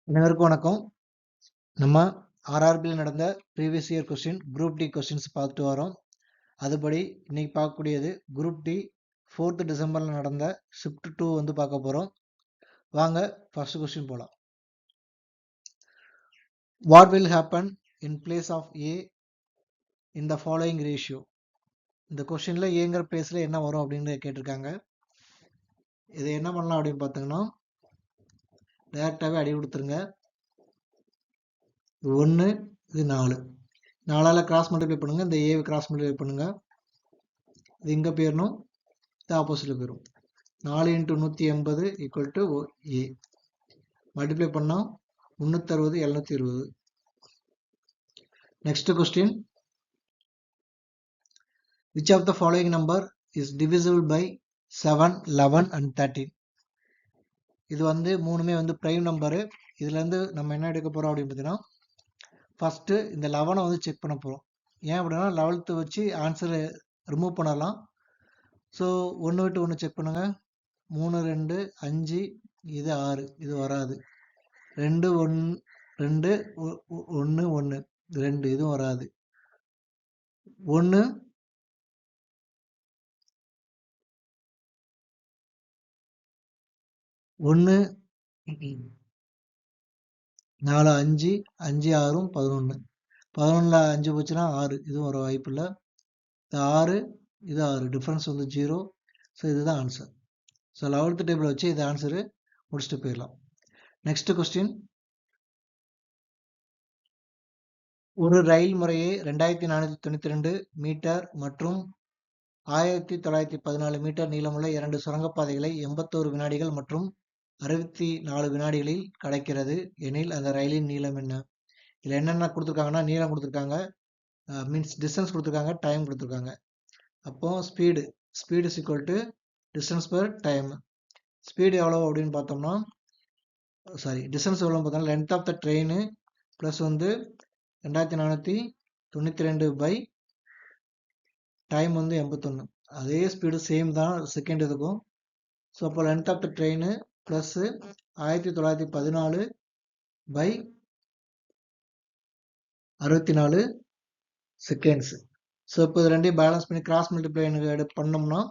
அனைவருக்கும் வணக்கம். நம்ம ஆர்ஆர்பியில் நடந்த previous year question group D questions பார்த்துட்டு வரோம். அதுபடி இன்னைக்கு பார்க்கக்கூடியது குரூப் டி 4th டிசம்பரில் நடந்த ஷிஃப்ட் 2 வந்து பார்க்க போகிறோம். வாங்க ஃபர்ஸ்ட் கொஸ்டின் போகலாம். What will happen in place of a in the following ratio? இந்த கொஸ்டினில் ஏங்கிற பிளேஸில் என்ன வரும் அப்படின்னு கேட்டிருக்காங்க. இதை என்ன பண்ணலாம் அப்படின்னு பார்த்தீங்கன்னா டைரெக்டாகவே அடி கொடுத்துருங்க. 1 இது 4 4ஆல் கிராஸ் மல்டிப்ளை பண்ணுங்கள். இந்த ஏவை கிராஸ் மல்டிப்ளை பண்ணுங்கள். இது இங்கே போயிடணும், இது ஆப்போசிட்டில் போயிடும். 4 × 180 ஈக்குவல் டு ஏ. மல்டிப்ளை பண்ணால் 360 720. Next question, which of the following number is divisible by 7, 11 and 13? இது வந்து மூணுமே வந்து பிரைம் நம்பரு. இதுலேருந்து நம்ம என்ன எடுக்க போகிறோம் அப்படின்னு பார்த்தீங்கன்னா ஃபஸ்ட்டு இந்த 11 வந்து செக் பண்ண போகிறோம். ஏன் அப்படின்னா 11th வச்சு ஆன்சரை ரிமூவ் பண்ணலாம். ஸோ 1 விட்டு 1 செக் பண்ணுங்கள். 3 2 5 இது 6 இது வராது. 2 1 2 1 1 2 இதுவும் வராது. 1 1 4 5 5 6 11 11ல் 5 போச்சுன்னா 6 இதுவும் வர வாய்ப்பு இல்லை. இது 6 இது 6 டிஃப்ரென்ஸ் வந்து 0. ஸோ இதுதான் ஆன்சர். ஸோ 11th டேபிள் வச்சு இது ஆன்சரு முடிச்சுட்டு போயிடலாம். நெக்ஸ்ட் கொஸ்டின், ஒரு ரயில் முறையே 2492 மீட்டர் மற்றும் 1914 மீட்டர் நீளமுள்ள 2 சுரங்கப்பாதைகளை 81 வினாடிகள் மற்றும் 64 வினாடிகளில் கடக்கிறது எனில் அந்த ரயிலின் நீளம் என்ன? இதில் என்னென்ன கொடுத்துருக்காங்கன்னா நீளம் கொடுத்துருக்காங்க, மீன்ஸ் டிஸ்டன்ஸ் கொடுத்துருக்காங்க, டைம் கொடுத்துருக்காங்க. அப்போது speed is equal to distance per time. Speed எவ்வளோ அப்படின்னு பார்த்தோம்னா டிஸ்டன்ஸ் எவ்வளோ பார்த்தோம்னா length of the train plus வந்து 2492 பை டைம் வந்து 81. அதே ஸ்பீடு சேம் தான் செகண்ட் இதுக்கும். ஸோ அப்போ length of the train plus 1914 by 64 seconds. So இப்போ இது ரெண்டையும் பேலன்ஸ் பண்ணி கிராஸ் மல்டிப்ளை பண்ணோம்னா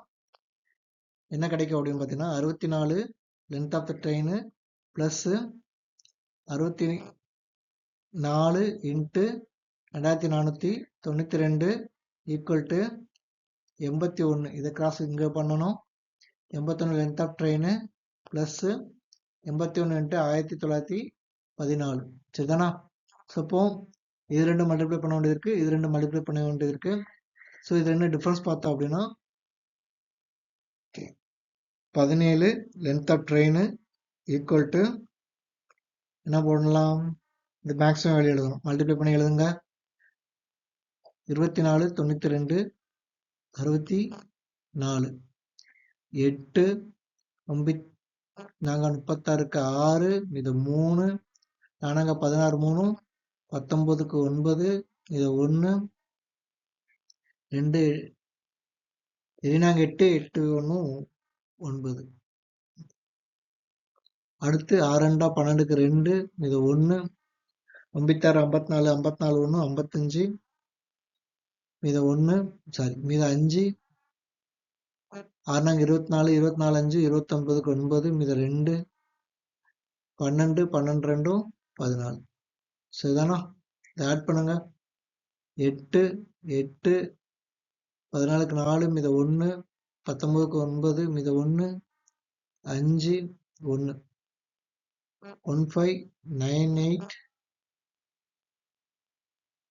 என்ன கிடைக்கும் அப்படின்னு பார்த்தீங்கன்னா 64 length of the train plus 64 into 2492 equal to 81. இதை கிராஸ் இங்கே பண்ணணும். 81 length of train plus 81 into 1914. சரிதானா? ஸோ இப்போ இது ரெண்டு மல்டிப்ளை பண்ண வேண்டியது இருக்குது, இது ரெண்டு மல்டிப்ளை பண்ண வேண்டியது இருக்குது. ஸோ இது ரெண்டு டிஃப்ரென்ஸ் பார்த்தோம் அப்படின்னா 17 length of train equal to என்ன போடலாம், இந்த மேக்ஸிமம் வேல்யூ எழுதணும். மல்டிப்ளை பண்ணி எழுதுங்க. 24 92 64 8 நாங்கள் 36க்கு 6 இது 3 நாங்கள் 16 3 19க்கு 9 இது 1 2 இது நாங்கள் 8 8 1 9. அடுத்து 6 2 12க்கு 2 இது 1 96 54 54 1 55 இது 1 மீது 5 6 24 24 5 29க்கு 9 மீது 2 12 12 2 14. சரிதானா? இதை ஆட் பண்ணுங்க. 8 8 14க்கு 4 மீது 1 19க்கு 9 மீது 1 5 1 1598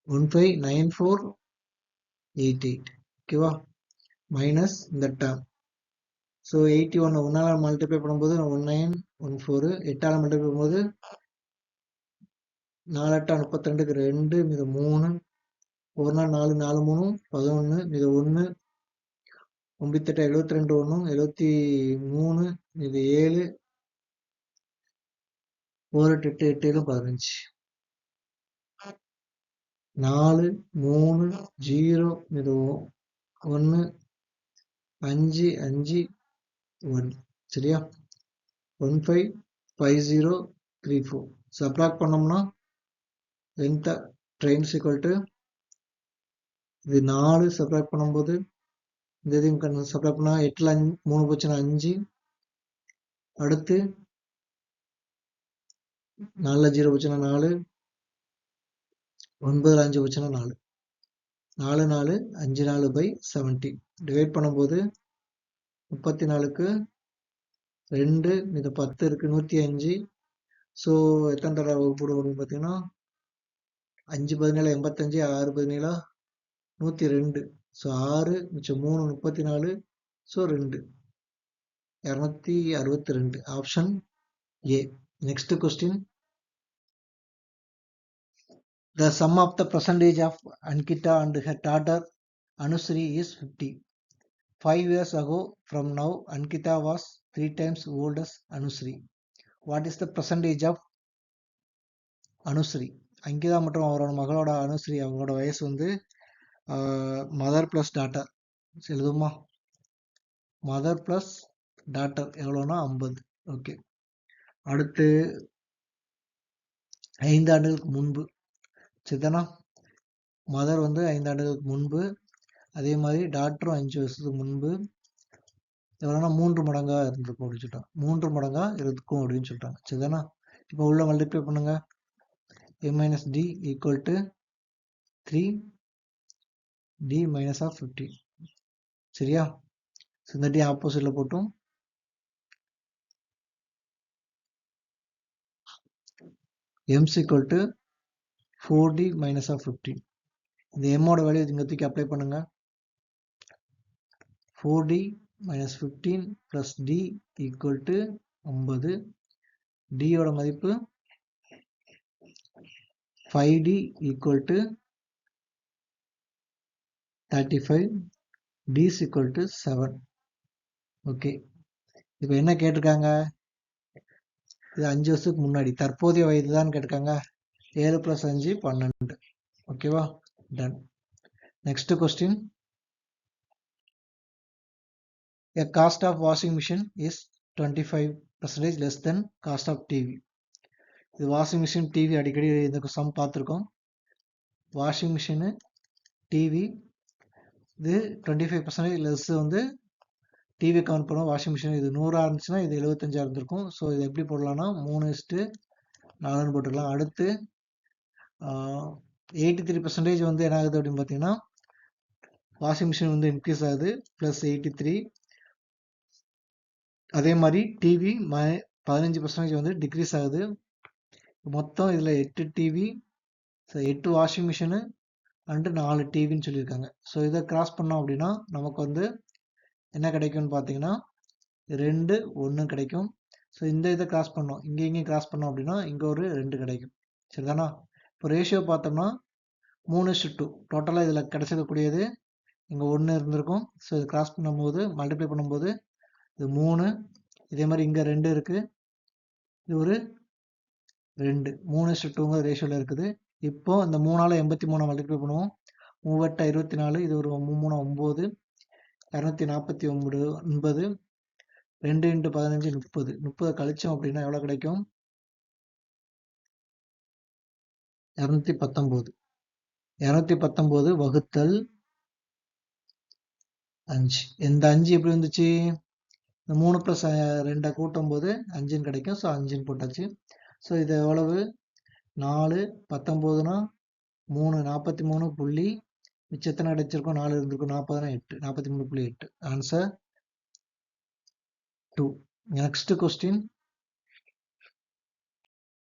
159488. ஓகேவா? மைனஸ் இந்த டேர்ம். ஸோ 81 1ஆல் மல்டிப்ளை பண்ணும்போது 1914, 8ஆல் மல்டிப்ளை பண்ணும்போது 4 8 32க்கு 2 மீது 3 1 4 4 3 11 மீது 1 98 72 1 73 மீது 7 4 8 8 7 15 4 3 0 மீது 1 5 5 1. சரியா? 1550 3 4 சப்ராக்ட் பண்ணோம்னா length train is equal to இது 4 சப்ராக்ட் பண்ணும்போது இந்த இதையும் சப்ராக்ட் பண்ணா 8ல 3 போச்சுன்னா 5 அடுத்து 4ல 0 போச்சுன்னா 4 9ல 5 போச்சுன்னா 4 4 4 5 4 by 70 டிவைட் பண்ணும்போது 34க்கு 2 இது 10 இருக்கு 105 ஸோ எத்தனை தடவை வகுப்பு அப்படின்னு பார்த்தீங்கன்னா 5 17 85 6 17 102 ஸோ 6 மிச்சம் 3 34 so 2 262 option A. Next question the sum of the percentage of Ankita and her daughter Anusri is 50. 5 years ago from now Ankita was 3 times old as Anusri. What is the percentage of Anusri? Ankita மற்றும் அவரோட மகளோட அனுஸ்ரீ அவங்களோட வயசு வந்து mother plus daughter எழுதுமா mother plus daughter எவ்வளோனா 50. Okay, அடுத்து 5 ஆண்டுகளுக்கு முன்பு சரிதானா மதர் வந்து 5 ஆண்டுகளுக்கு முன்பு அதே மாதிரி டாக்டரும் 5 வருஷத்துக்கு முன்பு எவ்வளோனா 3 மடங்கா இருந்திருக்கும் அப்படின்னு சொல்லிட்டாங்க 3 மடங்கா இருக்கும் அப்படின்னு சொல்லிட்டாங்க சரிதானா இப்போ உள்ள மல்டிப்ளை பண்ணுங்க a minus d equal to 3 d minus of 50 சரியா இந்த d ஆப்போசிட்ல போட்டும் m is equal to 4d minus of 15 இந்த m ஓட வேல்யூ இங்க தூக்கி அப்ளை பண்ணுங்க 4d minus 15 plus d equal to 9 d ஓட மதிப்பு 5d equal to 35 d is equal to 7. Okay, இப்போ என்ன கேட்டிருக்காங்க இது 5 வருஷத்துக்கு முன்னாடி தற்போதைய வயது தான் கேட்டிருக்காங்க 7 + 5 12 ஓகேவா done. Next question a cost of washing machine is 25% less than cost of TV. இது வாஷிங் மிஷின் டிவி அடிக்கடி இந்த சம் பார்த்துருக்கோம் வாஷிங் மிஷினு டிவி இது 25% லெஸ் வந்து டிவி கவுண்ட் பண்ணுவோம் வாஷிங் மிஷின் இது 100 இருந்துச்சுன்னா இது 75 இருந்திருக்கும் ஸோ இது எப்படி போடலாம்னா 3:4 போட்டுக்கலாம் அடுத்து 83% வந்து என்ன ஆகுது அப்படின்னு பார்த்தீங்கன்னா வாஷிங் மிஷின் வந்து இன்க்ரீஸ் ஆகுது +83 அதே மாதிரி டிவி 15% வந்து டிக்ரீஸ் ஆகுது மொத்தம் இதில் 8 டிவி 8 வாஷிங் மிஷினு அண்டு 4 டிவின்னு சொல்லியிருக்காங்க ஸோ இதை கிராஸ் பண்ணோம் அப்படின்னா நமக்கு வந்து என்ன கிடைக்கும்னு பார்த்தீங்கன்னா 2 1 கிடைக்கும் ஸோ இந்த இதை கிராஸ் பண்ணோம் இங்கேயும் கிராஸ் பண்ணோம் அப்படின்னா இங்கே ஒரு 2 கிடைக்கும் சரிதானா இப்போ ரேஷியோ பார்த்தோம்னா 3:2 டோட்டலாக இதில் கிடைச்சிருக்கக்கூடியது இங்கே 1 இருந்திருக்கும் ஸோ இது கிராஸ் பண்ணும்போது மல்டிப்ளை பண்ணும்போது இது 3 இதே மாதிரி இங்கே 2 இருக்குது இது ஒரு 2 3:2 ரேஷியோவில் இருக்குது இப்போ இந்த 3ஆல் 83 மல்டிப்ளை பண்ணுவோம் 3 24 இது ஒரு 3 9 249 2 × 15 30 கழிச்சோம் அப்படின்னா எவ்வளோ கிடைக்கும் 219 வகுத்தல் 5 இந்த 5 எப்படி வந்துச்சு இந்த 3 + 2 கூட்டும் போது 5 கிடைக்கும் ஸோ 5 போட்டாச்சு ஸோ இது எவ்வளவு 4 19னா 3 43 புள்ளி மிச்சம் எத்தனை கிடைச்சிருக்கும் 4 இருந்திருக்கும் 40னா 8 43.8 ஆன்சர் 2. நெக்ஸ்ட் கொஸ்டின்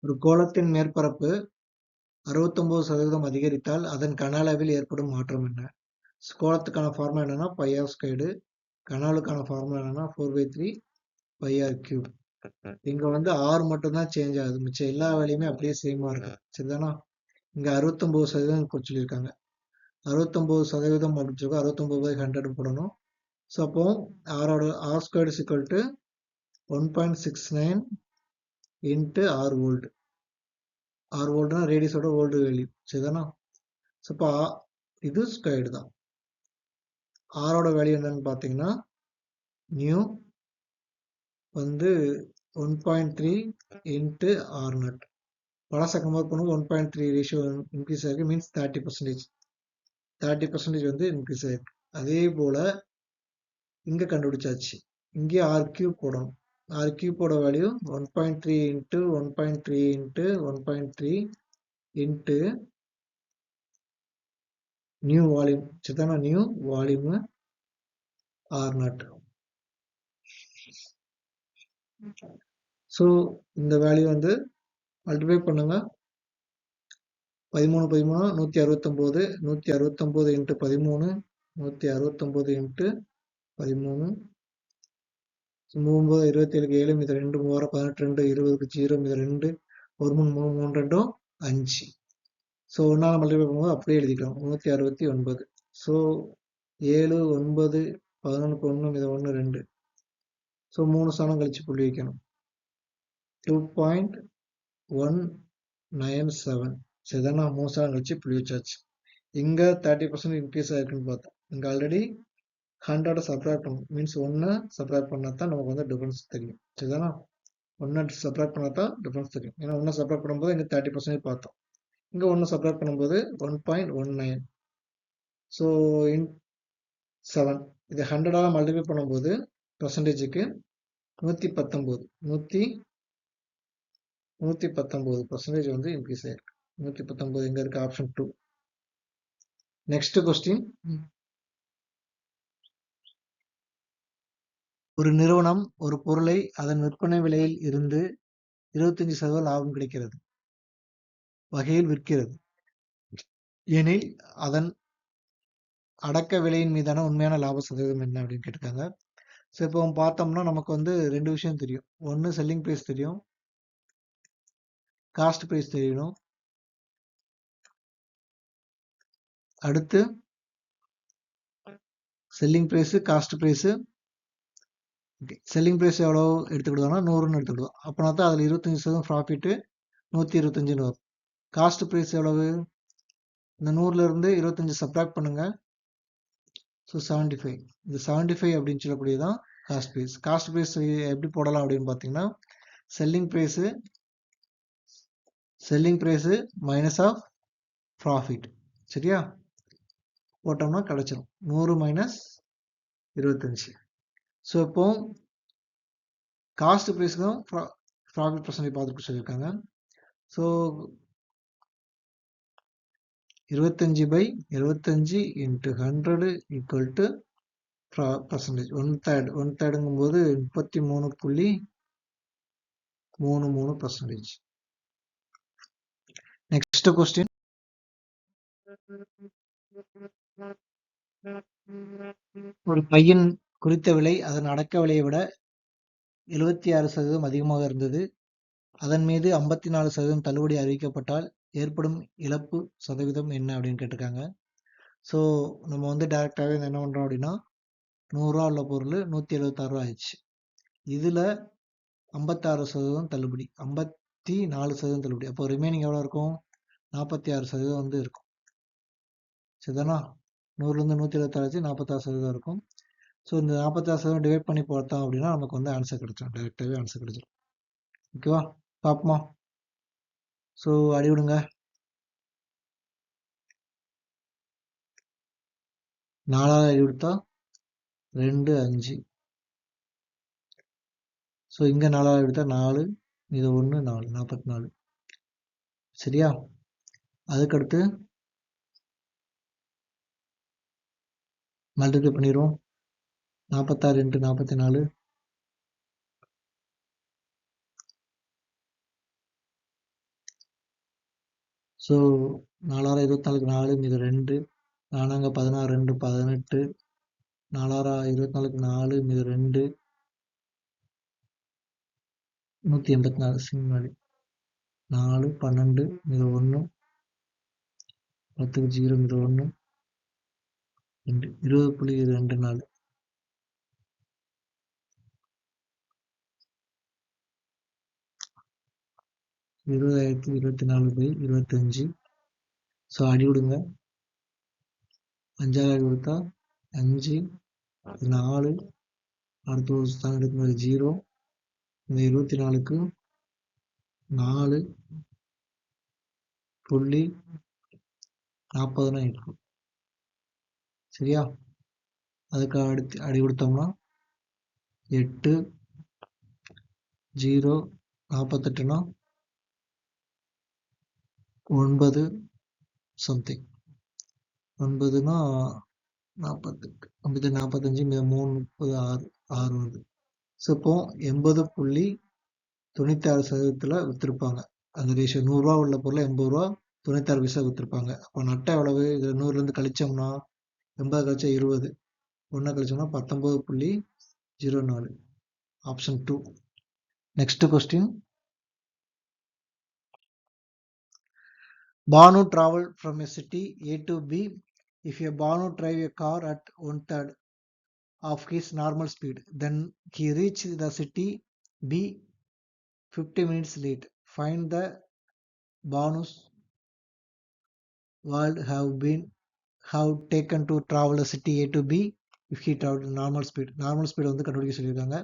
ஒரு கோளத்தின் மேற்பரப்பு 69% அதிகரித்தால் அதன் கன அளவில் ஏற்படும் மாற்றம் என்ன கோளத்துக்கான ஃபார்முலா என்னன்னா πr², கனாலுக்கான ஃபார்முலா என்னன்னா 4/3 πr³ இங்க வந்து r மட்டும்தான் சேஞ்ச் ஆகுது மிச்சம் எல்லா வேலையுமே அப்படியே சேமா இருக்கு சரிதானா இங்க 69% சொல்லியிருக்காங்க 69% அப்படின்னு சொல்லி 69/100 போடணும் ஸோ அப்போ r² is equal to 1.69 into r volt r voltனா ரேடியஸோட வோல்ட் வேல்யூ சரிதானா ஸோ இப்போ இது ஸ்கொயர்டு தான் ஆரோட வேல்யூ என்னன்னு பார்த்தீங்கன்னா நியூ வந்து 1.3 into R0. பழசை கம்பேர் பண்ணும்போது 1.3 ரேஷியோ இன்க்ரீஸ் ஆகிருக்கு, மீன்ஸ் 30%. 30% வந்து இன்க்ரீஸ் ஆகிருக்கு. அதே போல் இங்கே கண்டுபிடிச்சாச்சு. இங்கே R³ போடணும். R³ value 1.3 into 1.3 into 1.3 into new volume. சரிதானா? New volume R0. ஸோ இந்த வேல்யூ வந்து மல்டிப்ளை பண்ணுங்க. 13 13 169, 169 into 13, 169 into 13, 9 27 7 மீது 2 3 18 20 0 மீது 2 1 3 3 2 5. ஸோ ஒன்றால் மல்டிப்ளை பண்ணும்போது அப்படியே எழுதிக்கலாம் 369. ஸோ 7 9 11 1 மீது 1 2. ஸோ 3 ஸ்தானம் கழிச்சு புள்ளி வைக்கணும். 2.197. சரிதானா? 3 ஸ்தானம் கழிச்சு புள்ளி வச்சாச்சு. இங்கே 30% இன்க்ரீஸ் ஆகிருக்குன்னு பார்த்தோம். இங்கே ஆல்ரெடி 100 சப்ராக்ட் பண்ணணும், மீன்ஸ் 1 சப்ராக்ட் பண்ணால் தான் நமக்கு வந்து டிஃபரன்ஸ் தெரியும். சரிதானா? 1 சப்ராக்ட் பண்ணால் தான் டிஃபரன்ஸ் தெரியும். ஏன்னா 1 சப்ராக்ட் பண்ணும்போது இங்கே 30% பார்த்தோம். இங்கே 1 சப்ராக்ட் பண்ணும்போது 1.19. ஸோ இன் 7 இதை 100ஆல் மல்டிப்ளை பண்ணும்போது பர்சன்டேஜுக்கு 119% வந்து இன்க்ரீஸ் ஆயிருக்கு. 119 எங்க இருக்கு? ஆப்ஷன் 2. Next question. ஒரு நிறுவனம் ஒரு பொருளை அதன் விற்பனை விலையில் இருந்து 25% லாபம் கிடைக்கிறது வகையில் விற்கிறது எனில் அதன் அடக்க விலையின் மீதான உண்மையான லாப சதவீதம் என்ன அப்படின்னு கேட்டிருக்காங்க. ஸோ இப்போ பார்த்தோம்னா நமக்கு வந்து 2 விஷயம் தெரியும். ஒன்று செல்லிங் ப்ரைஸ் தெரியும், காஸ்ட் ப்ரைஸ் தெரியணும். அடுத்து selling price, cost price. Selling price எவ்வளோ எடுத்துக்கிடுவோம்னா 100ன்னு எடுத்துக்கிடுவோம். அப்போனா தான் அதில் 25% ப்ராஃபிட்டு 125ன்னு வரும். காஸ்ட் ப்ரைஸ் எவ்வளவு? இந்த 100லேருந்து 25 சப்ராக்ட் பண்ணுங்க. ஸோ 75. இந்த 75 அப்படின்னு சொல்லக்கூடியதான் காஸ்ட் ப்ரைஸ். காஸ்ட் ப்ரைஸ் எப்படி போடலாம் அப்படின்னு பார்த்தீங்கன்னா, selling price minus of profit. சரியா? போட்டோம்னா கிடைச்சிடும் 100 மைனஸ் 25. ஸோ இப்போ காஸ்ட் ப்ரைஸ்க்கும் ப்ராஃபிட் பர்சன்டேஜ் பார்த்துட்டு சொல்லியிருக்காங்க. So 25/75 into 100 equal to percentage. 1/3. 1/3ங்கும் போது 33.33%. Next question. ஒரு பையன் குறித்த விலை அதன் அடக்க விலையை விட 76% அதிகமாக இருந்தது. அதன் மீது 54% தள்ளுபடி அறிவிக்கப்பட்டால் ஏற்படும் இழப்பு சதவீதம் என்ன அப்படின்னு கேட்டிருக்காங்க. ஸோ நம்ம வந்து டைரெக்டாகவே என்ன பண்ணுறோம் அப்படின்னா, 100 ரூபா உள்ள பொருள் 176 ரூபா ஆயிடுச்சு. இதில் 56% தள்ளுபடி, 54% தள்ளுபடி. அப்போ ரிமைனிங் எவ்வளோ இருக்கும்? 46% வந்து இருக்கும். சரிதானா? 100லேருந்து 176 46% இருக்கும். ஸோ இந்த 46% டிவைட் பண்ணி பார்த்தோம் அப்படின்னா நமக்கு வந்து ஆன்சர் கிடைச்சிடும். டைரெக்டாகவே ஆன்சர் கிடைச்சிடும். ஓகேவா? பார்ப்போமா? ஸோ அடி விடுங்க. 4ஆல் அடி விடுத்தா 2 5. ஸோ இங்கே 4ஆல் அடி விடுத்தா 4, இது 1 4 44. சரியா? அதுக்கடுத்து மல்டிப்ளை பண்ணிடுவோம். 46 into 44. ஸோ 4 24க்கு 4 மீது 2, 4 16 2 18, 4 24க்கு 4 மீது 2 184. சிம்மாடி 4 12 மீது 1 10க்கு 0 மீது 1 2 20.24. இருபதாயிரத்தி 24/25. ஸோ அடி விடுங்க. 5ஆல் அடி கொடுத்தா 5 4. அடுத்து ஒரு ஸ்தானம் எடுக்கும்போது 0 இந்த 24க்கு 4.40 இருக்கும். சரியா? அதுக்கு அடுத்து அடி கொடுத்தோம்னா 8 0 48னா 9 சம்திங். 9னா 48 9 45 3 30 6 வருது. ஸோ இப்போ 80.96% விற்றுருப்பாங்க. அந்த ரேஷியோ 100 உள்ள பொருளை 80 ரூபா 96 பைசா விற்றுருப்பாங்க. அப்போ நட்டம் எவ்வளவு? இதில் 100லேருந்து கழிச்சோம்னா 80 கழிச்சா 20, 1 கழிச்சோம்னா 19.04. Option 2. Next question. Banu traveled from a city A to B. If a Banu drive a car at 1/3 of his normal speed, then he reached the city B 50 minutes late. Find the Banu's would have taken to travel the city A to B if he traveled normal speed. Normal speed வந்து கண்டுபிடிக்க சொல்லியிருக்காங்க.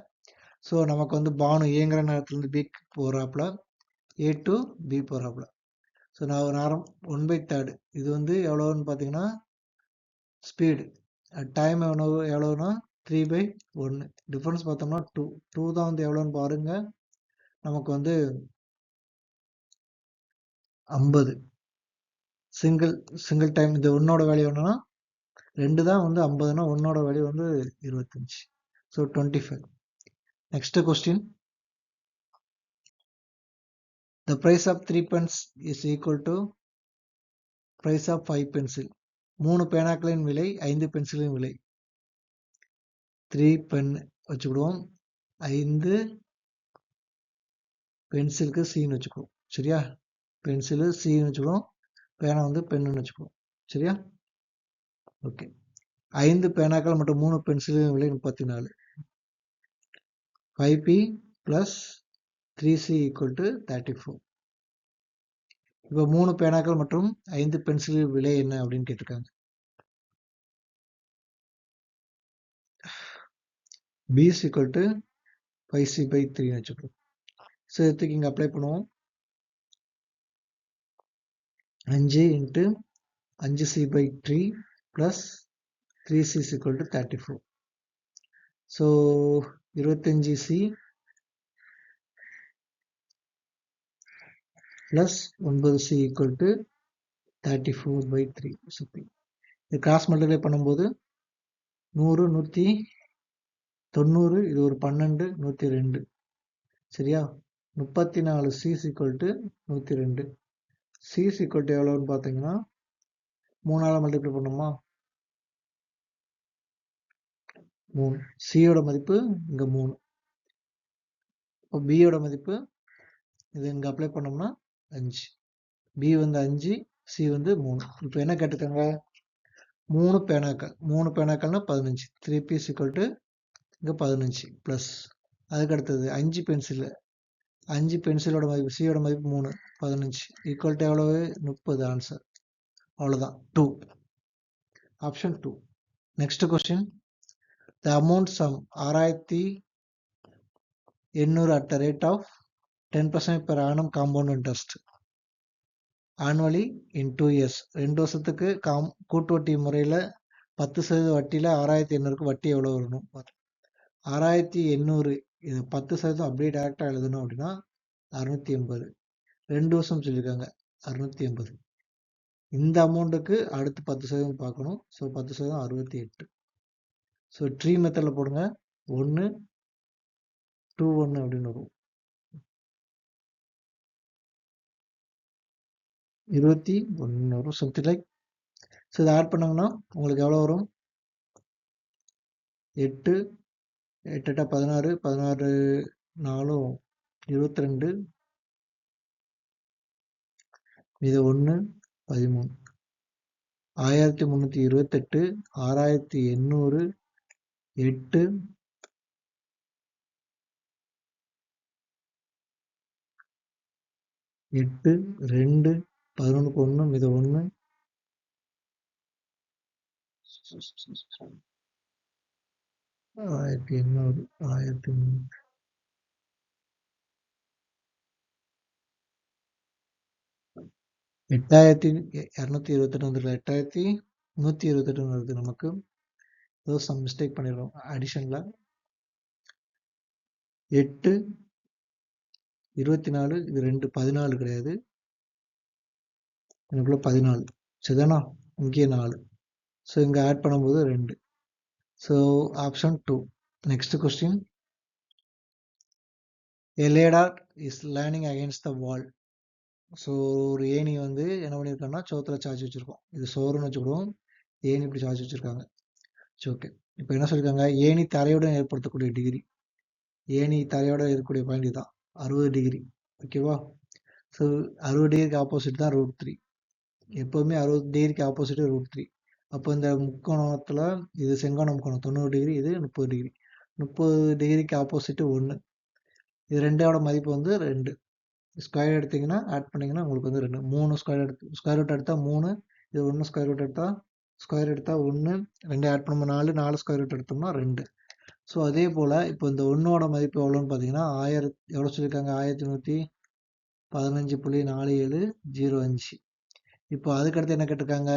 So நமக்கு வந்து பானு ஏங்குற நேரத்துலேருந்து பிக்கு போகிறாப்புல, A to B போகிறாப்புல. So நான் 1/3 இது வந்து எவ்வளோன்னு பார்த்தீங்கன்னா ஸ்பீடு. டைம் எவ்வளோனா 3/1. டிஃப்ரென்ஸ் பார்த்தோம்னா 2 தான் வந்து எவ்வளோன்னு பாருங்க. நமக்கு வந்து 50. சிங்கிள் டைம் இது ஒன்னோட வேல்யூ என்னன்னா 2 தான் வந்து 50னா ஒன்னோட வேல்யூ வந்து 25. So 25. Next question. The price of 3 pence is equal to price of 5 pencil. 3 பேனாக்களின் விலை 5 பென்சிலின் விலை. 3 பென் வச்சுக்கிடுவோம், 5 பென்சிலுக்கு சின்னு வச்சுக்குவோம். சரியா? பென்சிலு சின்னு வச்சுக்குவோம், பேனா வந்து பெண்ணுன்னு வச்சுக்குவோம். சரியா? ஓகே. 5 பேனாக்கள் மற்றும் 3 பென்சிலின் விலை 34. 5p plus 3c equal to 34. இப்போ 3 பேனாக்கள் மற்றும் 5 பென்சில் விலை என்ன அப்படின்னு கேட்டிருக்காங்க. b is equal to 5c/3 வச்சுக்கணும். ஸோ இதுக்கு இங்கே அப்ளை பண்ணுவோம். 5 × 5c/3 plus 3c is equal to 34. So 25c plus 9c equal to 34/3. இது கிராஸ் மல்டிப்ளை பண்ணும்போது 100 190, இது ஒரு 12 102. சரியா? 34c is equal to 102. c is equal to எவ்வளோன்னு பார்த்தீங்கன்னா 3ஆல் மல்டிப்ளை பண்ணுமா, 3. சியோட மதிப்பு இங்கே 3. இப்போ பியோட மதிப்பு இது இங்கே அப்ளை பண்ணோம்னா 5. பி வந்து 5, சி வந்து 3. இப்போ என்ன கேட்டிருக்காங்க? 3 பேனாக்கள்னா 15. 3p is equal to இங்கே 15 ப்ளஸ் அதுக்கு அடுத்தது 5 பென்சில், 5 பென்சிலோட மதிப்பு சியோட மதிப்பு 3, 15 ஈக்குவல் டு எவ்வளவு? 30. ஆன்சர் அவ்வளோதான், 2. Option 2. Next question. The amount sum 6800 at the rate of 10% per annum compound interest annually in 2 years. 2 வருஷத்துக்கு கூட்டு வட்டி முறையில் 10% வட்டியில் 6800க்கு வட்டி எவ்வளோ வரணும்? 6800 இது 10% அப்படியே டேரெக்டாக எழுதணும் அப்படின்னா 680. 2 வருஷம் சொல்லியிருக்காங்க, 680. இந்த அமௌண்ட்டுக்கு அடுத்து 10% பார்க்கணும். ஸோ 10% 68. ஸோ ட்ரீ மெத்தடில் போடுங்க. 1 2 1 அப்படின்னு வரும். 21 வரும், சம்திங் லைக். ஸோ இதை ஆட் பண்ணாங்கன்னா உங்களுக்கு எவ்வளோ வரும்? 8 8 16 16 4 22, இது 1 13. 1328, 6800, 8 8 2 11க்கு 1, இது 1 1800, 1300. 8228 வந்துருக்கு. 8128 வருது. நமக்கு ஏதோ சம் மிஸ்டேக் பண்ணிடுறோம் அடிஷன்ல. 8 24 இது 2 14 கிடையாது, எனக்குள்ள 14 சரிதானா, இங்கே 4. ஸோ இங்கே ஆட் பண்ணும்போது 2. So option 2. Next question. A ladder is leaning against the wall. So ஒரு ஏணி வந்து என்ன பண்ணியிருக்காங்கன்னா சோத்தில் சார்ஜ் வச்சுருக்கோம். இது சோறுன்னு வச்சுக்கிடுவோம், ஏணி இப்படி சார்ஜ் வச்சுருக்காங்க. சரி, ஓகே. இப்போ என்ன சொல்லியிருக்காங்க, ஏணி தரையுடன் ஏற்படுத்தக்கூடிய டிகிரி, ஏணி தரையோட இருக்கக்கூடிய பாயிண்ட் தான் 60 டிகிரி. ஓகேவா? ஸோ 60 டிகிரிக்கு ஆப்போசிட் தான் √3. எப்போவுமே 60 டிகிரிக்கு ஆப்போசிட் √3. அப்போ இந்த முக்கோணத்தில் இது செங்கோண முக்கோணம் 90 டிகிரி, இது 30 டிகிரி. 30 டிகிரிக்கு ஆப்போசிட் 1. இது 2ஓட மதிப்பு வந்து 2. ஸ்கொயர் எடுத்தீங்கன்னா ஆட் பண்ணிங்கன்னா உங்களுக்கு வந்து 2. 3 ஸ்கொயர் ரூட் எடுத்தால் 3, இது 1 ஸ்கொயர் ரூட் எடுத்தால் 1, 2 ஆட் பண்ணும்போது 4, 4 ஸ்கொயர் ரூட் எடுத்தோம்னா 2. ஸோ அதே போல் இப்போ இந்த 1ஓட மதிப்பு எவ்வளோன்னு பார்த்தீங்கன்னா எவ்வளோ சொல்லியிருக்காங்க, 1115.4705. இப்போ அதுக்கடுத்து என்ன கேட்டிருக்காங்க,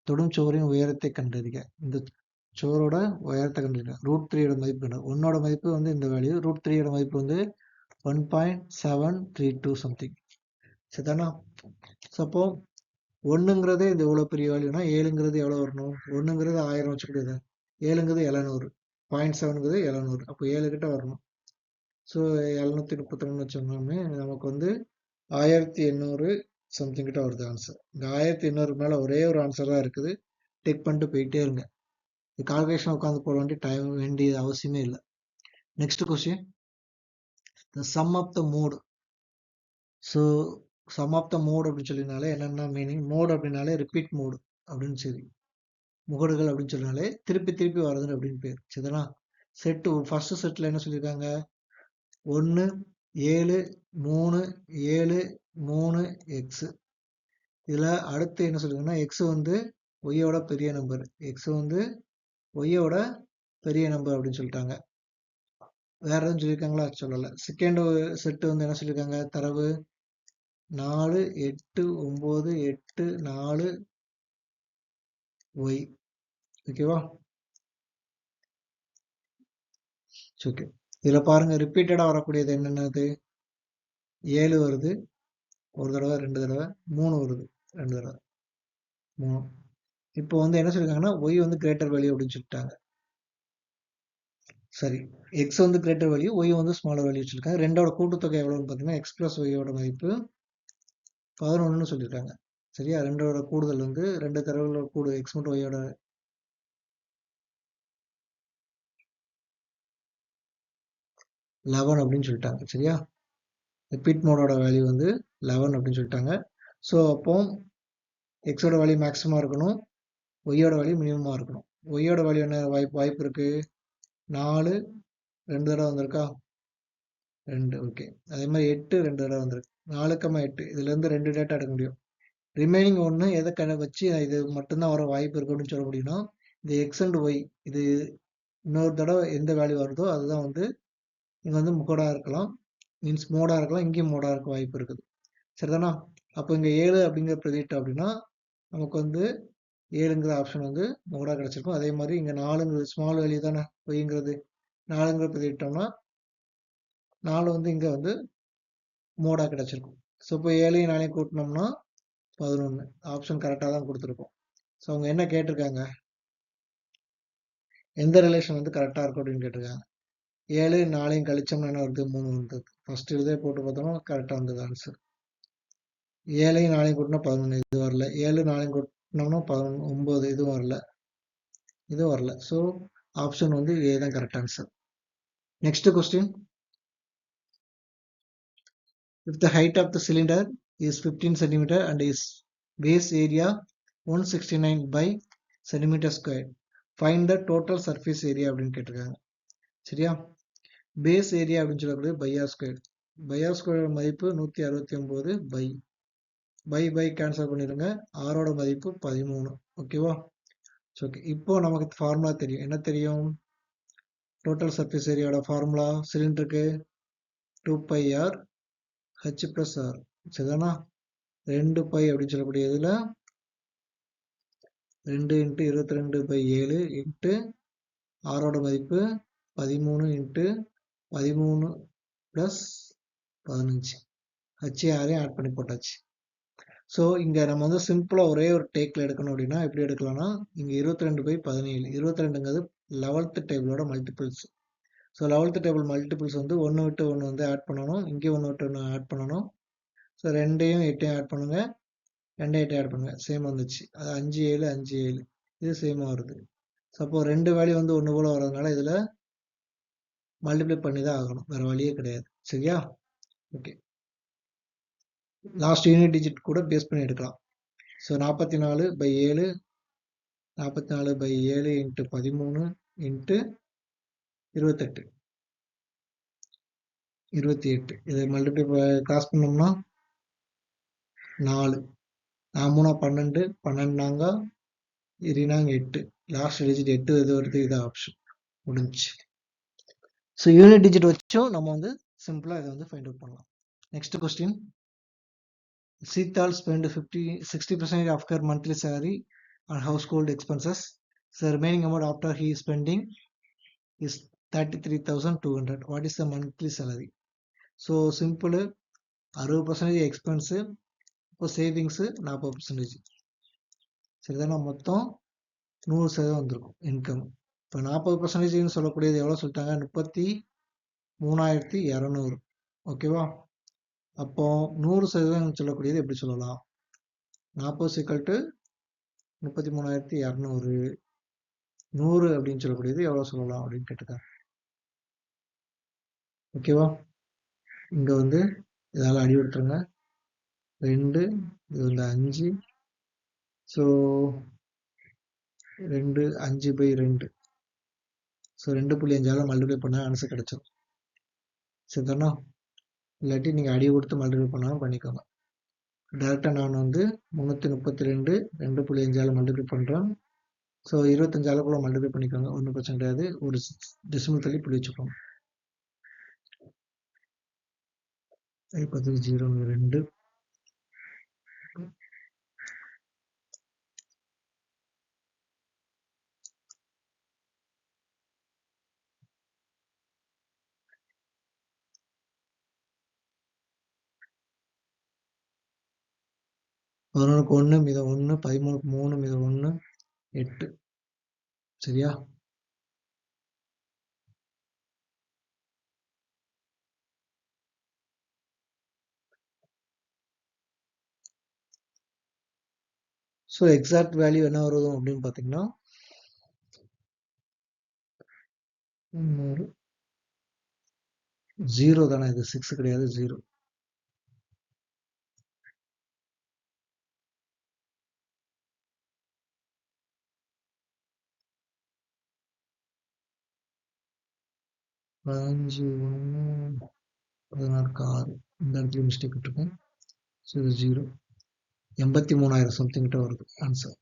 தொடும் சுவரின் உயரத்தை கண்டறிக. இந்த சுவரோட உயரத்தை கண்டறிக. √3யோட மதிப்பு என்ன, 1ஓட மதிப்பு வந்து இந்த வேல்யூ, √3யோட மதிப்பு வந்து 1.732 சம்திங் சரிதானா. சப்போ 1ங்கிறது இது எவ்வளோ பெரிய வேல்யூனா 7ங்கிறது எவ்வளோ வரணும், 1ங்கிறது 1000 வச்சுக்கிட்டு, 7ங்கிறது 700, 0.7ங்கிறது 700, அப்போ 7 கிட்ட வரணும். ஸோ 732 வச்சோம்னாமே நமக்கு வந்து 1800 சம்திங் கிட்ட வருது ஆன்சர். இந்த 1800 மேலே ஒரே ஒரு ஆன்சர் தான் இருக்குது. டெக் பண்ணிட்டு போயிட்டே இருங்க. இது கால்குலேஷன் உட்காந்து போட வேண்டிய அவசியமே இல்லை. Next question. The sum of the mode. So sum of the mode அப்படின்னு சொல்லினாலே என்னென்ன மீனிங், மோடு அப்படின்னாலே ரிப்பீட் மோடு அப்படின்னு சரி, முகடுகள் அப்படின்னு சொன்னாலே திருப்பி திருப்பி வருது அப்படின்னு பேர் சரிதானா. செட்டு ஃபர்ஸ்ட் செட்டில் என்ன சொல்லியிருக்காங்க, 1 7 3 7 3 எக்ஸ். இதில் அடுத்து என்ன சொல்லியிருக்காங்கன்னா எக்ஸ் வந்து ஒய்யோட பெரிய நம்பர், எக்ஸ் வந்து ஒய்யோட பெரிய நம்பர் அப்படின்னு சொல்லிட்டாங்க. வேற எதுவும் சொல்லியிருக்காங்களா, சொல்லலை. செகண்ட் செட்டு வந்து என்ன சொல்லியிருக்காங்க, தரவு 4 8 9 8 4 ஒய். ஓகேவா? ஓகே. இதில் பாருங்க ரிப்பீட்டடாக வரக்கூடியது என்னென்னது, 7 வருது ஒரு தடவை, 2 தடவை, 3 வருது 2 தடவை, 3. இப்போ வந்து என்ன சொல்லியிருக்காங்கன்னா ஒய் வந்து கிரேட்டர் வேல்யூ அப்படின்னு சொல்லிட்டாங்க. சரி, எக்ஸ் வந்து கிரேட்டர் வேல்யூ, ஒய் வந்து ஸ்மாலர் வேல்யூ வச்சிருக்காங்க. ரெண்டோட கூட்டுத்தொகை எவ்வளோன்னு பார்த்தீங்கன்னா எக்ஸ் பிளஸ் ஒய்யோட மதிப்பு 11ன்னு சொல்லியிருக்காங்க. சரியா, ரெண்டோட கூடுதல் வந்து 2 தடவை கூடு, எக்ஸ் மற்றும் ஒய்யோட 11 அப்படின்னு சொல்லிட்டாங்க. சரியா, ரிப்பீட் மோடோட வேல்யூ வந்து 11 அப்படின்னு சொல்லிட்டாங்க. ஸோ அப்போ எக்ஸோட வேல்யூ மேக்ஸிமமாக இருக்கணும், ஒய்யோட வேல்யூ மினிமமாக இருக்கணும். ஒய்யோட வேல்யூ என்ன வாய்ப்பு இருக்கு, 4 2 தடவை வந்திருக்கா, 2. ஓகே. அதே மாதிரி 8 2 தடவை வந்திருக்கு, 4,8. இதுலேருந்து 2 டேட்டா எடுக்க முடியும். ரிமைனிங் 1 எதை வச்சு இது மட்டும்தான் வர வாய்ப்பு இருக்கு அப்படின்னு சொல்ல முடியும்னா, இந்த எக்ஸ் அண்ட் ஒய் இது இன்னொரு தடவை எந்த வேல்யூ வருதோ அதுதான் வந்து இங்கே வந்து முக்கோடாக இருக்கலாம், மீன்ஸ் மோடாக இருக்கலாம், இங்கேயும் மோடாக இருக்க வாய்ப்பு இருக்குது சரிதானா. அப்போ இங்கே 7 அப்படிங்கிற பிரதிட்டு அப்படின்னா நமக்கு வந்து 7ங்கிற ஆப்ஷன் வந்து மோடாக கிடச்சிருக்கும். அதே மாதிரி இங்கே 4ங்கிறது ஸ்மால் வேல்யூ தானே, ஒய்ங்கிறது 4ங்கிற பிரதிட்டோம்னா 4 வந்து இங்கே வந்து மோடாக கிடச்சிருக்கும். ஸோ இப்போ 7ஐயும் 4ஐயும் கூட்டினோம்னா 11. ஆப்ஷன் கரெக்டாக தான் கொடுத்துருக்கோம். ஸோ அவங்க என்ன கேட்டிருக்காங்க, எந்த ரிலேஷன் வந்து கரெக்டாக இருக்கும் அப்படின்னு கேட்டிருக்காங்க. 7 4ஐயும் கழிச்சோம்னா என்ன வருது, 3 வந்தது. ஃபர்ஸ்ட் இதே போட்டு பார்த்தோம்னா கரெக்டாக வந்தது ஆன்சர். 7ஐயும் 4ஐயும் கூட்டினா 11, இது வரல. 7 4ஐயும் கூட்டினோம்னா 9, இதுவும் வரல, இதுவும் வரல. ஸோ ஆப்ஷன் வந்து ஏ தான் correct answer. Next question. If the height of the cylinder is 15 cm and its base area 169 by centimeter square, find the total surface area அப்படின்னு கேட்டிருக்காங்க. சரியா, பேஸ் ஏரியா அப்படின்னு சொல்லக்கூடிய பைஆர் ஸ்கொயர். பைஆர் ஸ்கொயர் மதிப்பு 169 by cancel பண்ணிடுங்க, ஆரோட மதிப்பு 13. ஓகேவா? ஓகே. இப்போ நமக்கு ஃபார்முலா தெரியும். என்ன தெரியும், டோட்டல் சர்ஃபேஸ் ஏரியாவோட ஃபார்முலா சிலிண்டருக்கு 2πr h + r சரிதானா. 2 பை அப்படின்னு சொல்லக்கூடியதுல 2 இன்ட்டு 22/7 இன்ட்டு ஆரோட மதிப்பு 13 இன்ட்டு 13 ப்ளஸ் 15 ஹச்ஏஆரையும் ஆட் பண்ணி போட்டாச்சு. ஸோ இங்கே நம்ம வந்து சிம்பிளாக ஒரே ஒரு டேக்கில் எடுக்கணும் அப்படின்னா எப்படி எடுக்கலாம்னா இங்கே 22/17 22ங்கிறது 11th டேபிளோட multiples. So 11th table multiples வந்து 1 விட்டு 1 வந்து ஆட் பண்ணணும், இங்கே 1 விட்டு 1 ஆட் பண்ணணும். ஸோ 2யும் 8யும் ஆட் பண்ணுங்க, 2 8 ஆட் பண்ணுங்க, சேம் வந்துச்சு. அது 5 7 5 7 இது சேமாக வருது. சப்போ 2 வேல்யூ வந்து ஒன்று போல வர்றதுனால இதில் மல்டிப்ளை பண்ணி தான் ஆகணும், வேறு வழியே கிடையாது. சரியா? ஓகே, லாஸ்ட் யூனிட் டிஜிட் கூட பேஸ் பண்ணி எடுக்கலாம். ஸோ 44/7 44/7 இன்ட்டு 13 இன்ட்டு 28 28 இதை மல்டிப்ளை கிராஸ் பண்ணோம்னா 4 3 12 12 நாங்க 8 லாஸ்ட் டிஜிட் 8 இது வருது, இது ஆப்ஷன் முடிஞ்சு. ஸோ யூனிட் டிஜிட் வச்சும் நம்ம வந்து சிம்பிளாக இதை வந்து ஃபைண்ட் அவுட் பண்ணலாம். Next question. Seethal spent 60% of her monthly salary on household expenses. So the remaining amount after he is spending is 33,200. What is the monthly salary? So simple 60% expense, இப்போ savings 40%. சரிதானா? மொத்தம் 100% வந்திருக்கும் income. இப்போ 40%ன்னு சொல்லக்கூடியது எவ்வளோ சொல்லிட்டாங்க? 33,200. ஓகேவா? அப்போ 100% சொல்லக்கூடியது எப்படி சொல்லலாம்? 40 = 33,200. 100 அப்படின்னு சொல்லக்கூடியது எவ்வளோ சொல்லலாம் அப்படின்னு கேட்டுக்காங்க. ஓகேவா? இங்கே வந்து இதால் அடி விட்டுருங்க. 2 இது வந்து 5. ஸோ 2 5/2. ஸோ 2.5 மல்டிப்ளை பண்ணால் ஆன்சர் கிடைச்சிடும். சரிதானா? இல்லாட்டி நீங்கள் அடி கொடுத்து மல்டிப்ளை பண்ணாலும் பண்ணிக்கோங்க. டேரெக்டாக நான் வந்து 332 2.5 மல்டிப்ளை பண்ணுறேன். ஸோ 25 கூட மல்டிப்ளை பண்ணிக்கோங்க, ஒன்றும் பிரச்சனை கிடையாது. ஒரு டெசிமல் தள்ளி இப்படி வச்சுக்கோங்க. 10 0 2 11க்கு 1 மீதம் 1, 13க்கு 3 மீதம் 1, 8. சரியா? ஸோ எக்ஸாக்ட் வேல்யூ என்ன வரும் அப்படின்னு பார்த்தீங்கன்னா 0 தானே, இது 6 கிடையாது, 0. பதினஞ்சு 1 16க்கு 6 இந்த இடத்துல மிஸ்டேக் விட்டுருக்கேன். ஸோ இது 0. 83,000 சம்திங் கிட்ட வருது answer.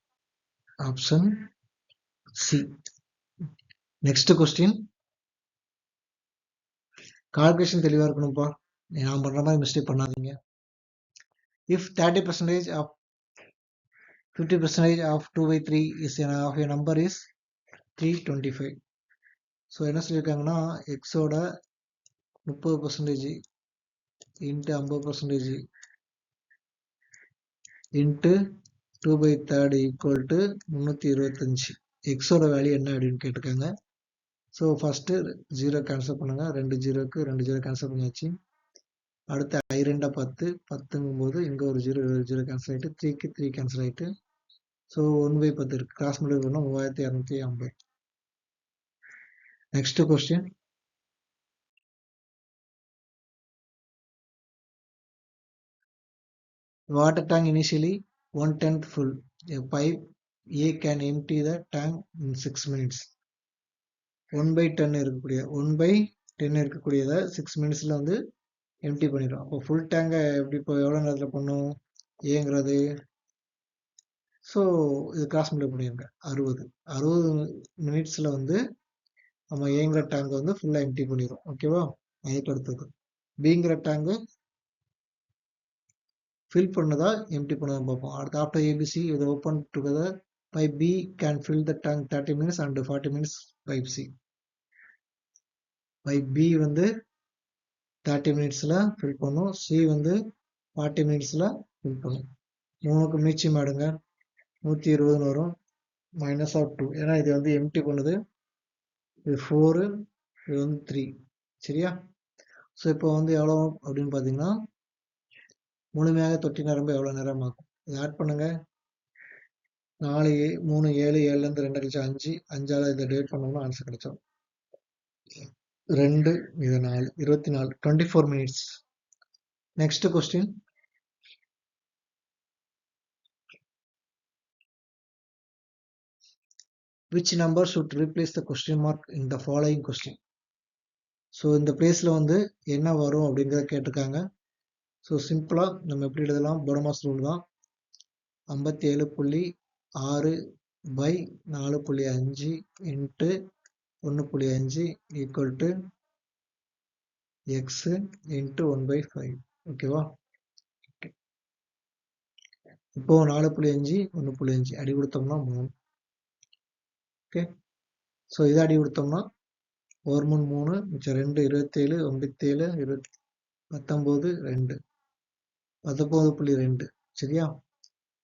Option C. Next question. Calculation தெளிவாக இருக்கணும்ப்பா, நான் பண்ணுற மாதிரி மிஸ்டேக் பண்ணாதீங்க. If 30% of 50% of 2/3 is of a number is 325. So என்ன சொல்லியிருக்காங்கன்னா எக்ஸோட 30% இன்ட்டு 50% இன்ட்டு 2/3 ஈக்குவல் டு 325. எக்ஸோட வேல்யூ என்ன அப்படின்னு கேட்டிருக்காங்க. ஸோ ஃபஸ்ட்டு 0 கேன்சல் பண்ணுங்கள், 2 0க்கு 2 0 கேன்சல் பண்ணியாச்சு. அடுத்து I2 10 10ங்கும்போது இங்கே ஒரு 0 0 கேன்சல் ஆகிட்டு, 3க்கு 3 கேன்சல் ஆகிட்டு. ஸோ 1/10 இருக்குது, கிராஸ் மல்டிப்ளை பண்ணால் 3250. Next question. Water tank initially 1/10 full. A pipe A can empty the tank in 6 minutes. 1/10 இருக்கக்கூடிய 1/10 இருக்கக்கூடியதை 6 மினிட்ஸில் வந்து எம்டி பண்ணிடும். அப்போ ஃபுல் டேங்கை எப்படி இப்போ எவ்வளோ நேரத்தில் பண்ணும் ஏங்கிறது. ஸோ இது கிராஸ் மல்டிப்ளை பண்ணிடுங்க. 60 மினிட்ஸில் வந்து நம்ம ஏங்கிற டேங்கை வந்து ஃபுல்லாக எம்டி பண்ணிடும். ஓகேவா? அதுக்கு அடுத்தது பிங்கிற டேங்கு ஃபில் பண்ணதா எம்டி பண்ணதா பார்ப்போம். அடுத்து ஆஃப்டர் ஏபிசி இது open together pipe B can fill the tank 30 minutes and 40 minutes pipe C. Pipe B வந்து 30 minutesல ஃபில் பண்ணும், சி வந்து 40 minutesல ஃபில் பண்ணும். மூணுக்கு மீச்சியம் ஆடுங்க 120 வரும், மைனஸ் ஆஃப் 2 ஏன்னா இது வந்து எம்டி பண்ணுது, இது 4 இது வந்து 3 சரியா. ஸோ இப்போ வந்து எவ்வளோ அப்படின்னு பார்த்தீங்கன்னா முழுமையாக தொட்டி நிரம்ப எவ்வளோ நேரம் ஆகும். இதை ஆட் பண்ணுங்க. 4 3 7 7லேருந்து 2 கழிச்சா 5 5ஆல் இதை டிவைட் பண்ணோம்னா ஆன்சர் கிடைச்சோம் 2 இது 4 24 24 minutes. Next question. which number should replace the question mark in the following question. So இந்த பிளேஸில் வந்து என்ன வரும் அப்படிங்கிறத கேட்டிருக்காங்க. ஸோ சிம்பிளாக நம்ம எப்படி எழுதலாம், போடமாஸ் ரூல் தான். 57.6 by 4.5 into 1.5 equal to X into 1/5. ஓகேவா. இப்போ 4.5 1.5 அடி கொடுத்தோம்னா 3. ஓகே. ஸோ இதை அடி கொடுத்தோம்னா 1 3 3 மிச்சம் 2 27 97 20 19 2 19.2 சரியா.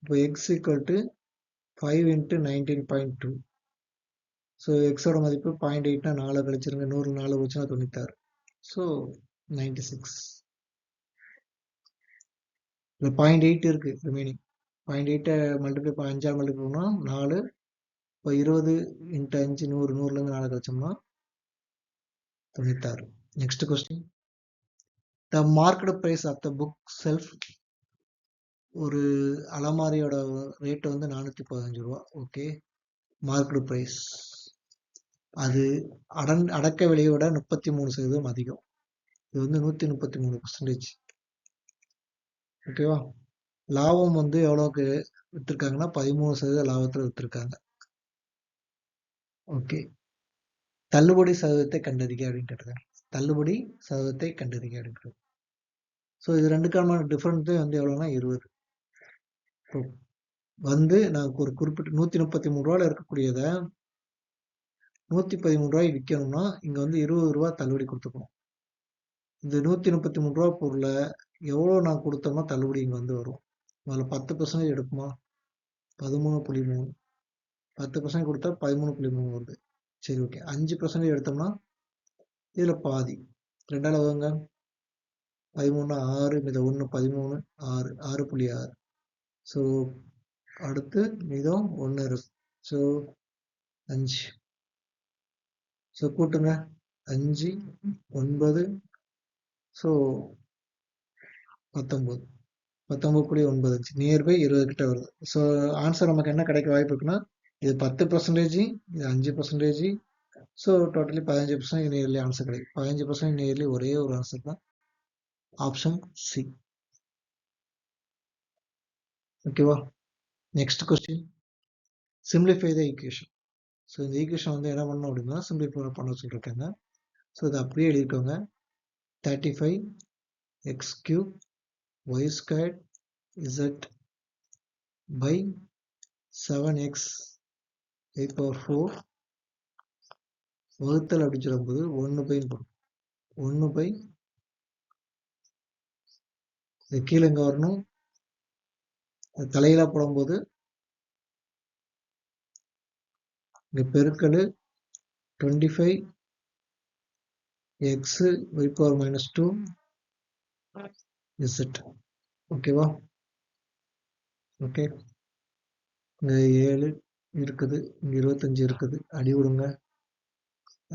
இப்போ X equal to 5 into 19.2. So எக்ஸோட மதிப்பு 0.8னா 4 கழிச்சிருங்க, 100 4 போச்சுன்னா 96. ஸோ 96. இல்லை 0.8 இருக்கு ரிமைனிங். 0.8 மல்டிப்ளை 5ஆல் மல்டிப்ளை பண்ணால் 4. இப்போ 20 இன்ட்டு 5 100 100லேருந்து 4 கழிச்சோம்னா 96. Next question. The market price of the bookshelf. ஒரு அலமாரியோட ரேட்டு வந்து 415 ரூபா. ஓகே. மார்க்கெட் ப்ரைஸ் அது அடக்க விலையோட 33% அதிகம். இது வந்து 133%. ஓகேவா. லாபம் வந்து எவ்வளோக்கு விற்றுருக்காங்கன்னா 13% லாபத்தில் விற்றுருக்காங்க. ஓகே. தள்ளுபடி சதவீதத்தை கண்டறிக அப்படின்னு கேட்டிருக்காங்க. தள்ளுபடி சதவீதத்தை கண்டறிக அப்படின்றது. ஸோ இது ரெண்டுக்கான டிஃப்ரெண்ட் வந்து எவ்வளோனா 20. இப்போ வந்து நான் ஒரு குறிப்பிட்ட 133 ரூபாயில் இருக்கக்கூடியதை 113 ரூபாய்க்கு விற்கணும்னா இங்கே வந்து 20 ரூபா தள்ளுபடி கொடுத்துக்கணும். இந்த 133 ரூபா பொருளை எவ்வளோ நான் கொடுத்தோம்னா தள்ளுபடி இங்கே வந்து வரும். அதில் 10% எடுக்குமா, 13.3. 10% கொடுத்தா 13.3 வருது. சரி ஓகே. 5% எடுத்தோம்னா இதில் பாதி 2ஆல் வகுங்க. 13 6 மீதம் 1 13 6 6.6. ஸோ அடுத்து மீதம் 1 இருக்கு. ஸோ 5. ஸோ கூட்டுங்க 5 9. ஸோ 19 19.95 நியர்பை 20 கிட்ட வருது. ஸோ ஆன்சர் நமக்கு என்ன கிடைக்க வாய்ப்பு இருக்குன்னா இது 10%, இது 5%. ஸோ டோட்டலி 15% நியர்லி ஆன்சர் கிடைக்கும். 15% நியர்லி ஒரே ஒரு ஆன்சர் தான், ஆப்ஷன் சி. ஓகேவா. Next question. Simplify the equation. So இந்த ஈக்குவேஷன் வந்து என்ன பண்ணணும் அப்படின்னா சிம்பிளிஃபை பண்ண சொல்லியிருக்காங்க. ஸோ இதை அப்படியே எழுதிக்கோங்க. 35 x³ y² z by 7x 8/4 வகுத்தல் அப்படின்னு சொல்லும்போது 1/, 1/, இது கீழே இங்கே வரணும். தலையில போடும்போது இங்கே பெருக்கல் 25 x y⁻2 z. ஓகேவா. ஓகே. இங்கே 7 இருக்குது, இங்கே 25 இருக்குது, அடி விடுங்க.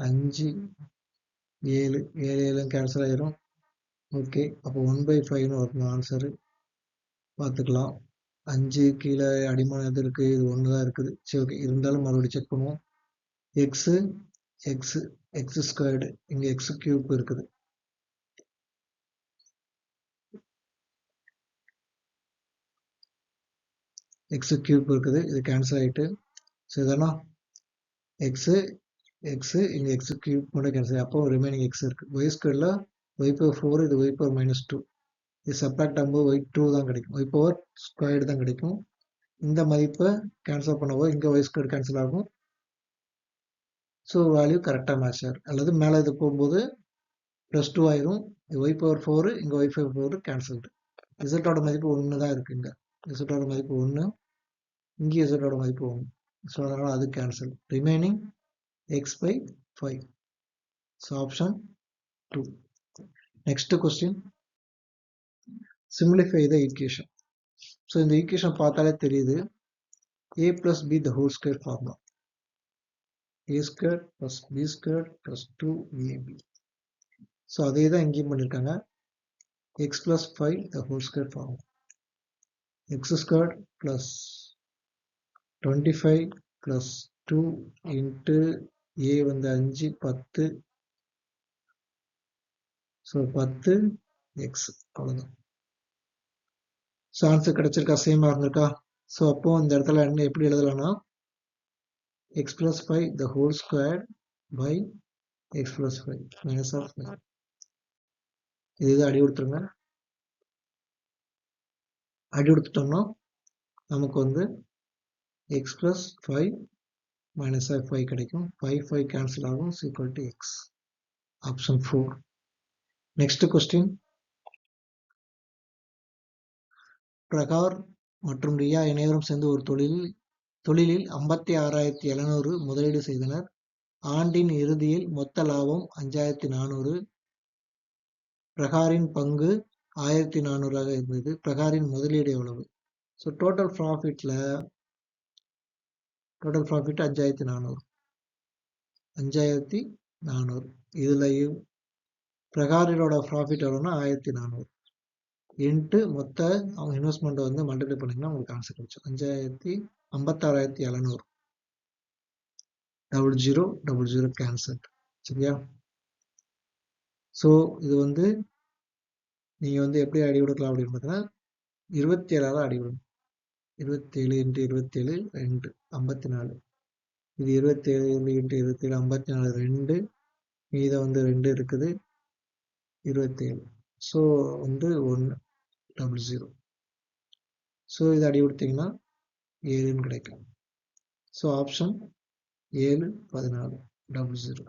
5 7 7 கேன்சல் ஆயிரும். ஓகே. அப்போ 1/5ன்னு வரணும் ஆன்சரு. பார்த்துக்கலாம். 5 கீழே அடிமான இது இருக்குது, இது 1 தான் இருக்குது. சரி ஓகே. இருந்தாலும் மறுபடியும் செக் பண்ணுவோம். எக்ஸு எக்ஸு x², இங்கே x³ இருக்குது. x³ இருக்குது, இது கேன்சல் ஆகிட்டு. ஸோ இதெல்லாம் எக்ஸு எக்ஸு இங்கே x³ மட்டும் கேன்சல். அப்போ ரிமைனிங் எக்ஸ் இருக்குது. y² y/4 இது y⁻2. இது சப்ராக்ட் ஆகும்போது ஒய் டூ தான் கிடைக்கும், ஒய் பவர் ஸ்கொயர்டு தான் கிடைக்கும். இந்த மதிப்பை கேன்சல் பண்ணும்போது இங்கே ஒய் ஸ்கொயர் கேன்சல் ஆகும். ஸோ வேல்யூ கரெக்டாக மேட்ச் ஆகும். அல்லது மேலே இது போகும்போது ப்ளஸ் டூ ஆயிரும். ஒய் பவர் ஃபோரு, இங்கே ஒய் பவர் ஃபோரு கேன்சல்டு. ரிசல்ட்டோட மதிப்பு 1 தான் இருக்குது. இங்கே ரிசல்ட்டோட மதிப்பு 1, இங்கே ரிசல்ட்டோட மதிப்பு 1. ஸோ அதனால் அது cancel. Remaining X by 5. So option 2. Next question, simplify the equation. So இந்த ஈக்குவேஷன் பார்த்தாலே தெரியுது, a plus b the whole square formula. a square plus b square plus 2ab. So அதே தான் இங்கேயும் பண்ணியிருக்காங்க. x plus 5 the whole square formula. x squared plus 25 plus 2 into a வந்து 5 10. So 10 x அவ்வளோதான். So answer கிடைச்சிருக்கா, சேமாக இருந்திருக்கா? So அப்போ இந்த இடத்துல என்ன எப்படி எழுதலாம்னா x plus 5 the whole squared by x plus 5 minus of 5. இது அடி கொடுத்துருங்க. அடி கொடுத்துட்டோம்னா நமக்கு வந்து x plus 5 minus of 5 கிடைக்கும். 5 கேன்சல் ஆகும். equal to x. Option 4. Next question, Prakhar மற்றும் ரியா இணையரும் சேர்ந்து ஒரு தொழிலில் 56,700 முதலீடு செய்தனர். ஆண்டின் இறுதியில் மொத்த லாபம் 5,400. பிரகாரின் பங்கு 1,400 இருந்தது. பிரகாரின் முதலீடு எவ்வளவு? So total profit 5,400. இதுலையும் பிரகாரினோட ப்ராஃபிட் எவ்வளோன்னா 1,400 இன்ட்டு மொத்த அவங்க இன்வெஸ்ட்மெண்ட் வந்து மல்டிப்ளை பண்ணிங்கன்னா உங்களுக்கு ஆன்சர் கிடைச்சோம். 56,700. 0000 கேன்சல். சரியா? ஸோ இது வந்து நீங்கள் வந்து எப்படி அடி கொடுக்கலாம் அப்படின்னு பார்த்தீங்கன்னா 27 அடி விடணும். 27 இன்ட்டு 27 2 54. இது 27 இன்ட்டு 27 54 2. மீத வந்து 2 இருக்குது 27. ஸோ வந்து 100. ஸோ இது அடி கொடுத்தீங்கன்னா 7ன்னு கிடைக்கும். So option 7 14 00.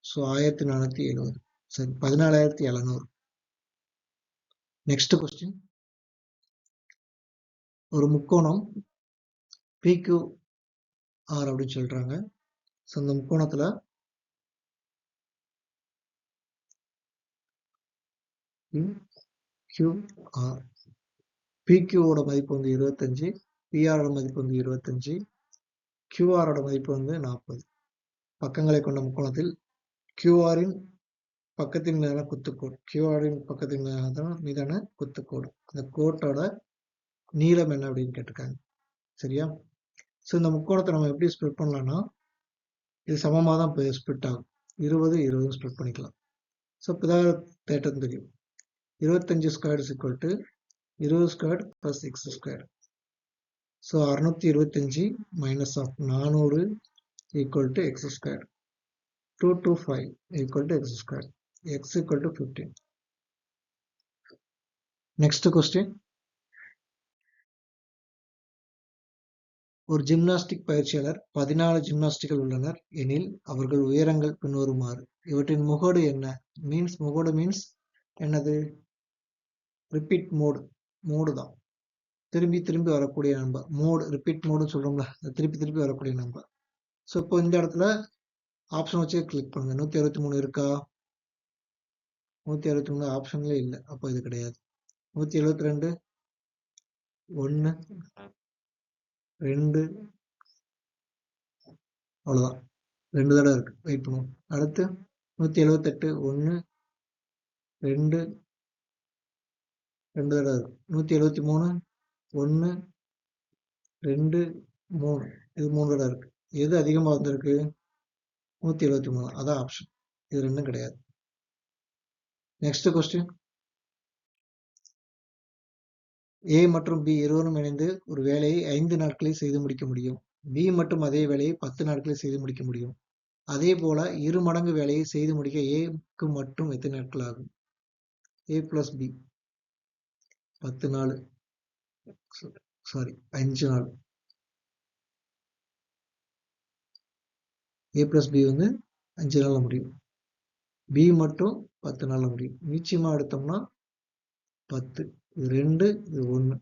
ஸோ 1470. சரி, 14,700. நெக்ஸ்ட் கொஸ்டின், ஒரு முக்கோணம் PQR அப்படின்னு சொல்றாங்க. ஸோ இந்த முக்கோணத்துல QR, PQவோட மதிப்பு வந்து 25, PRோட மதிப்பு வந்து 25, QRோட மதிப்பு வந்து 40. பக்கங்களை கொண்ட முக்கோணத்தில் QRின் பக்கத்தின் மீதான குத்துக்கோடு, QRின் பக்கத்தின் மீதான குத்துக்கோடு, அந்த கோட்டோட நீளம் என்ன அப்படின்னு கேட்டிருக்காங்க. சரியா? ஸோ இந்த முக்கோணத்தை நம்ம எப்படி ஸ்ப்ளிட் பண்ணலாம்னா, இது சமமாக தான் ஸ்ப்ளிட் ஆகும். 20 ஸ்ப்ளிட் பண்ணிக்கலாம். ஸோ இப்போதான் தேட்டம் தெரியும். 25 square is equal to 20 square plus x square. So 625 minus of 400 equal to x square. 225 equal to x square. x equal to 15. Next question, ஒரு ஜிம்னாஸ்டிக் பயிற்சியாளர் 14 ஜிம்னாஸ்டிகள் உள்ளனர் எனில் அவர்கள் உயரங்கள் பின்வருமாறு. இவற்றின் முகடு என்ன? முகடு மீன்ஸ் என்னது? ரிப்பீட் மோடு தான். திரும்பி திரும்பி வரக்கூடிய நம்பர். மோடு ரிப்பீட் மோடுன்னு சொல்றோம்ல, திருப்பி திருப்பி வரக்கூடிய நம்பர். ஸோ இப்போ இந்த இடத்துல ஆப்ஷன் வச்சு கிளிக் பண்ணுங்க. 163 இருக்கா? 163 ஆப்ஷன்ல இல்லை, அப்போ இது கிடையாது. 172 1 2 அவ்வளோதான், 2 தடவை இருக்கு. வெயிட் பண்ணுவோம். அடுத்து 178 1 2 2 தடவை இருக்கு. 173 1 2 3, இது 3 தடவை இருக்கு. எது அதிகமாக வந்திருக்கு? 173. அதான் ஆப்ஷன். இது ரெண்டும் கிடையாது. நெக்ஸ்ட் கொஸ்டின், A மற்றும் B இருவரும் இணைந்து ஒரு வேலையை 5 நாட்களில் செய்து முடிக்க முடியும். B மற்றும் அதே வேலையை 10 நாட்களில் செய்து முடிக்க முடியும். அதே போல 2 மடங்கு வேலையை செய்து முடிக்க Aக்கு மட்டும் எத்தனை நாட்கள் ஆகும்? A plus B. 10 நாள், சாரி 5 நாள். A + B வந்து 5 நாள்ல முடியும். B மட்டும் 10 நாள்ல முடியும். நிச்சயமா எடுத்தோம்னா 10. இது 2, இது 1.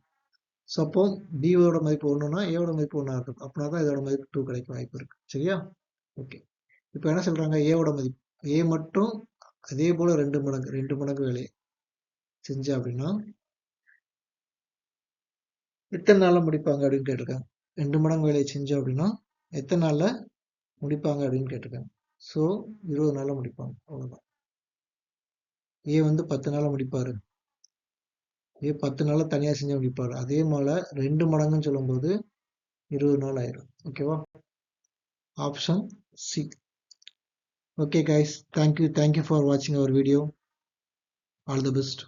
ஸோ அப்போ பியோட மதிப்பு 1னா ஏவோட மதிப்பு 1 இருக்கும். அப்படின்னா தான் இதோட மதிப்பு 2 கிடைக்க வாய்ப்பு இருக்கு. சரியா? ஓகே. இப்போ என்ன சொல்றாங்க? ஏவோட மதிப்பு ஏ மட்டும் அதே போல 2 மடங்கு வேலையை செஞ்சு அப்படின்னா எத்தனை நாள்ல முடிப்பாங்க அப்படின்னு கேட்டிருக்காங்க. 2 மடங்கு வேலையை செஞ்சோம் அப்படின்னா எத்தனை நாள்ல முடிப்பாங்க அப்படின்னு கேட்டிருக்காங்க. ஸோ 20 நாள்ல முடிப்பாங்க. அவ்வளவுதான். ஏ வந்து 10 நாள்ல முடிப்பாரு. ஏ 10 நாள்ல தனியா செஞ்சு முடிப்பாரு. அதே போல 2 மடங்குன்னு சொல்லும்போது 20 நாள் ஆயிரும். ஓகேவா? Option C. Okay guys, thank you for watching our video. All the best.